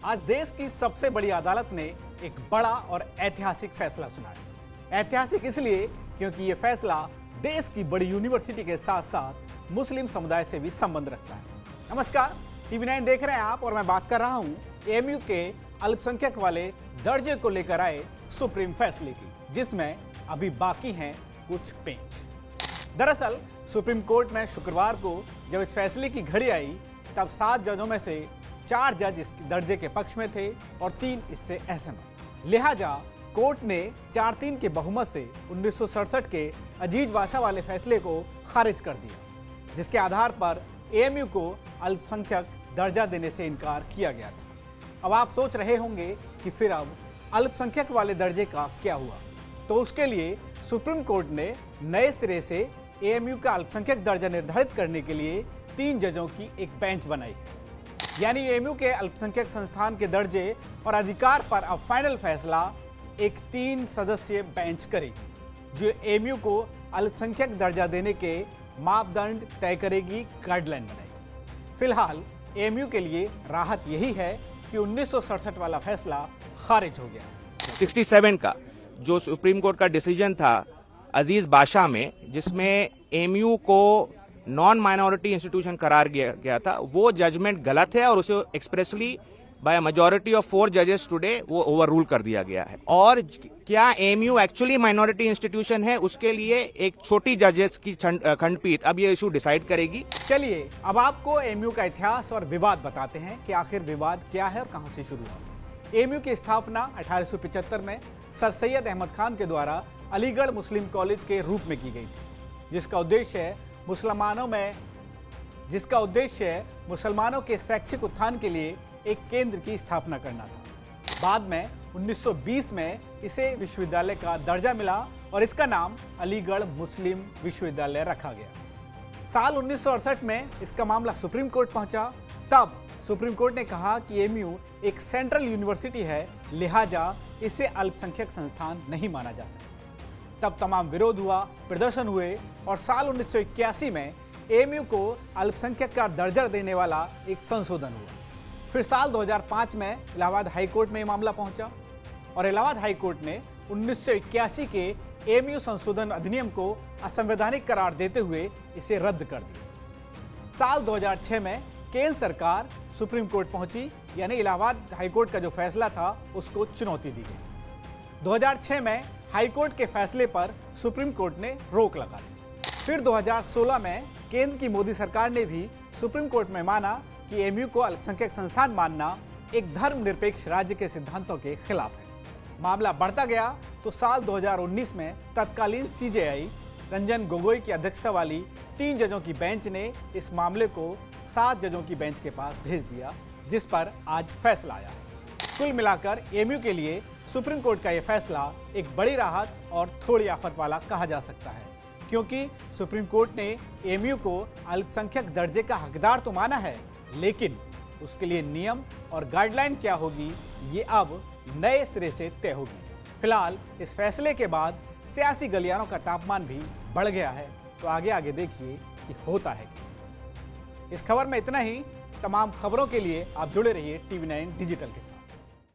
आज देश की सबसे बड़ी अदालत ने एक बड़ा और ऐतिहासिक फैसला सुनाया। ऐतिहासिक इसलिए क्योंकि ये फैसला देश की बड़ी यूनिवर्सिटी के साथ साथ मुस्लिम समुदाय से भी संबंध रखता है। नमस्कार, TV9 देख रहे हैं आप और मैं बात कर रहा हूं AMU के अल्पसंख्यक वाले दर्जे को लेकर आए सुप्रीम फैसले की, जिसमें अभी बाकी हैं कुछ पेंच। दरअसल सुप्रीम कोर्ट में शुक्रवार को जब इस फैसले की घड़ी आई, तब 7 जजों में से 4 जज इस दर्जे के पक्ष में थे और 3 इससे असहमत। लिहाजा कोर्ट ने 4-3 के बहुमत से 1967 के अजीज वासा वाले फैसले को खारिज कर दिया, जिसके आधार पर AMU को अल्पसंख्यक दर्जा देने से इनकार किया गया था। अब आप सोच रहे होंगे कि फिर अब अल्पसंख्यक वाले दर्जे का क्या हुआ, तो उसके लिए सुप्रीम कोर्ट ने नए सिरे से AMU का अल्पसंख्यक दर्जा निर्धारित करने के लिए 3 जजों की एक बेंच बनाई है। यानी AMU के अल्पसंख्यक संस्थान के दर्जे और अधिकार पर अब फाइनल फैसला एक 3 सदस्यीय बेंच करेगी, जो AMU को अल्पसंख्यक दर्जा देने के मापदंड तय करेगी, गाइडलाइन बनाएगी। फिलहाल AMU के लिए राहत यही है कि 1967 वाला फैसला खारिज हो गया। 67 का जो सुप्रीम कोर्ट का डिसीजन था अजीज बाशा में, जिसमें AMU को नॉन माइनॉरिटी इंस्टीट्यूशन करार गया था, वो जजमेंट गलत है और उसे एक्सप्रेसली बाय मेजॉरिटी ऑफ 4 जजेस टुडे वो ओवर रूल कर दिया गया है। और क्या AMU एक्चुअली माइनॉरिटी इंस्टीट्यूशन है, उसके लिए एक छोटी जजेस की खंडपीठ अब ये इशू डिसाइड करेगी। चलिए अब आपको AMU का इतिहास और विवाद बताते हैं कि आखिर विवाद क्या है और कहां से शुरू हुआ। AMU की स्थापना 1875 में सर सैयद अहमद खान के द्वारा अलीगढ़ मुस्लिम कॉलेज के रूप में की गई थी, जिसका उद्देश्य मुसलमानों के शैक्षिक उत्थान के लिए एक केंद्र की स्थापना करना था। बाद में 1920 में इसे विश्वविद्यालय का दर्जा मिला और इसका नाम अलीगढ़ मुस्लिम विश्वविद्यालय रखा गया। साल 1968 में इसका मामला सुप्रीम कोर्ट पहुंचा। तब सुप्रीम कोर्ट ने कहा कि AMU एक सेंट्रल यूनिवर्सिटी है, लिहाजा इसे अल्पसंख्यक संस्थान नहीं माना जा सकता। तब तमाम विरोध हुआ, प्रदर्शन हुए और साल 1981 में AMU को अल्पसंख्यक का दर्जा देने वाला एक संशोधन हुआ। फिर साल 2005 में इलाहाबाद हाई कोर्ट में मामला पहुंचा और इलाहाबाद हाई कोर्ट ने 1981 के AMU संशोधन अधिनियम को असंवैधानिक करार देते हुए इसे रद्द कर दिया। साल 2006 में केंद्र सरकार सुप्रीम कोर्ट पहुंची, यानी इलाहाबाद हाई कोर्ट का जो फैसला था उसको चुनौती दी गई। 2006 में हाई कोर्ट के फैसले पर सुप्रीम कोर्ट ने रोक लगा दी। फिर 2016 में केंद्र की मोदी सरकार ने भी सुप्रीम कोर्ट में माना कि AMU को अल्पसंख्यक संस्थान मानना एक धर्मनिरपेक्ष राज्य के सिद्धांतों के खिलाफ है। मामला बढ़ता गया तो साल 2019 में तत्कालीन CJI रंजन गोगोई की अध्यक्षता वाली 3 जजों की बेंच ने इस मामले को 7 जजों की बेंच के पास भेज दिया, जिस पर आज फैसला आया है। कुल मिलाकर AMU के लिए सुप्रीम कोर्ट का यह फैसला एक बड़ी राहत और थोड़ी आफत वाला कहा जा सकता है, क्योंकि सुप्रीम कोर्ट ने AMU को अल्पसंख्यक दर्जे का हकदार तो माना है, लेकिन उसके लिए नियम और गाइडलाइन क्या होगी ये अब नए सिरे से तय होगी। फिलहाल इस फैसले के बाद सियासी गलियारों का तापमान भी बढ़ गया है, तो आगे देखिए कि होता है क्या। इस खबर में इतना ही। तमाम खबरों के लिए आप जुड़े रहिए TV9 डिजिटल के साथ।